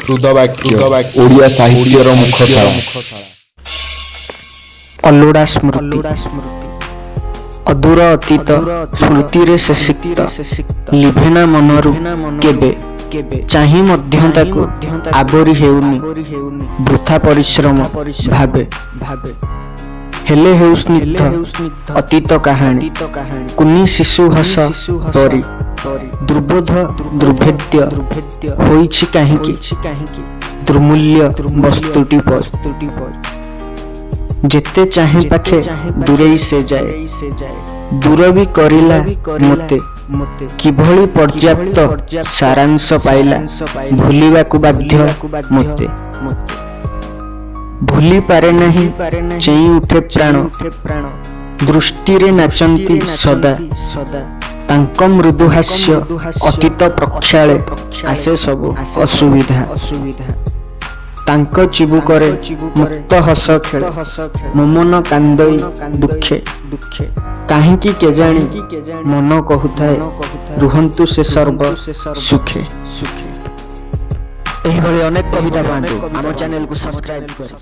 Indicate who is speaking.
Speaker 1: ଓଡ଼ିଆ ସାହିତ୍ୟର ମୁଖଶାଳା।
Speaker 2: ଅଲୋଡ଼ା ସ୍ମୃତି ଅଦୂର ଅତୀତ ସ୍ମୃତିରେ ସେ ସିକ୍ତ ଲିଭେନା ମନରୁ କେବେ ଚାହିଁ ମଧ୍ୟ ତାକୁ ଆବରି ହେଉନି ବୃଥା ପରିଶ୍ରମ ଭାବେ ହେଲେ ହେଉ ସ୍ନିଗ୍ଧ ଅତୀତ କାହାଣୀ କୁନି ଶିଶୁ ହସ ପରି ଦୁର୍ବୋଧ ଦୁର୍ଭେଦ୍ୟ ହୋଇଛି କାହିଁକି ଦୁର୍ମୂଲ୍ୟ ବସ୍ତୁଟି ଯେତେ ଚାହେଁ ପାଖେ ଦୂରେଇ ସେ ଯାଏ ଦୂର ବି କରିଲା ମୋତେ କିଭଳି ପର୍ଯ୍ୟାପ୍ତ ସାରାଂଶ ପାଇଲା ଭୁଲିବାକୁ ବାଧ୍ୟ ମୋତେ ଭୁଲି ପାରେ ନାହିଁ ଚେଇଁ ଉଠେ ପ୍ରାଣ ଦୃଷ୍ଟିରେ ନାଚନ୍ତି ସଦା ତାଙ୍କ ମୃଦୁ ହାସ୍ୟ ଅତୀତ ପ୍ରକ୍ଷାଳେ ଆସେ ସବୁ ଅସୁବିଧା ତାଙ୍କ ଚିବୁକରେ ମୁକ୍ତ ହସ ଖେଳେ ମୋ ମନ କାନ୍ଦଇ ଦୁଃଖେ କାହିଁକି କେଜାଣି ମନ କହୁଥାଏ ରୁହନ୍ତୁ ସେ ସର୍ବ ସୁଖେ। ଏହିଭଳି ଅନେକ କବିତା ପାଆନ୍ତୁ ଆମ ଚ୍ୟାନେଲକୁ ସବସ୍କ୍ରାଇବ କରି।